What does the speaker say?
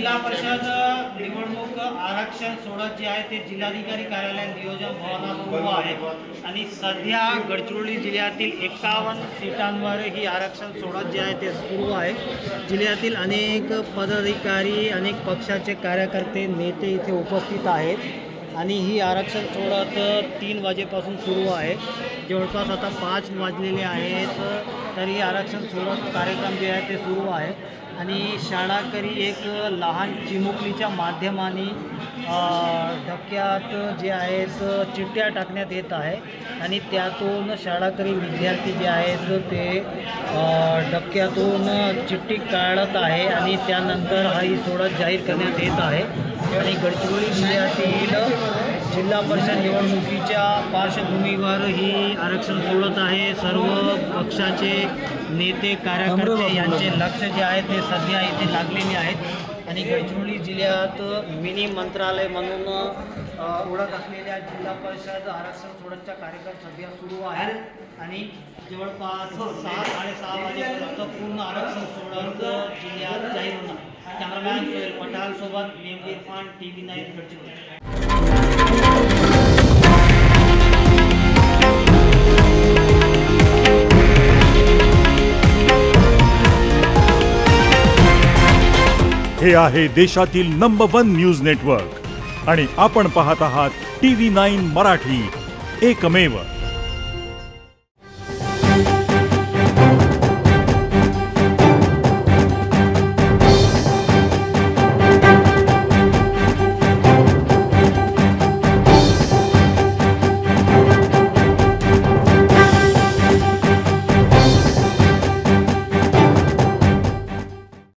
जिल्हा परिषद निवडणूक आरक्षण सोडत जे आहे ते जिल्हाधिकारी कार्यालय नियोजन भवनात सुरू आहे आणि सध्या गडचिरोली जिल्ह्यातील 51 सीटांवर ही आरक्षण सोडत जे आहे ते सुरू आहे। जिल्ह्यातील अनेक पदाधिकारी, अनेक पक्षाचे कार्यकर्ते, नेते इथे उपस्थित आहेत आणि ही आरक्षण सोडत 3 वाजेपासून सुरू आहे। जवळपास आता 5 वाजलेले आहेत तरी आरक्षण सोडत कार्यक्रम जे आहे ते सुरू आहे आणि शाळाकरी एक लहान चिमुकलीच्या माध्यमाने धक्क्यात जे आहेत चिठ्ठ्या टाकण्यात येत आहे आणि त्यातून शाळाकरी विद्यार्थी जे आहेत ते धक्क्यातून चिठ्ठी काढत आहे आणि त्यानंतर ही सोडत जाहीर करण्यात येत आहे। आणि गडचिरोली जिल्ह्यातील जिल्हा परिषद निवडणुकीच्या पार्श्वभूमीवर ही आरक्षण सोडत आहे। सर्व पक्षाचे नेते, कार्यकर्ते यांचे लक्ष जे आहे ते सध्या इथे लागलेले आहेत आणि गडचिरोली जिल्ह्यात मिनी मंत्रालय म्हणून ओळख असलेल्या जिल्हा परिषद आरक्षण सोडतचा कार्यक्रम सध्या सुरू आहे आणि जवळपास 6-6:30 वाजेपर्यंत पूर्ण आरक्षण सोडत जिल्ह्यात जाहीर होणार। कॅमेरामॅन सोहेल पठाण सोबत नेमगीर खान, TV9 गडचिरोली। हे आहे देशातील नंबर 1 न्यूज नेटवर्क आणि आपण पाहत आहात TV9 मराठी, एकमेव।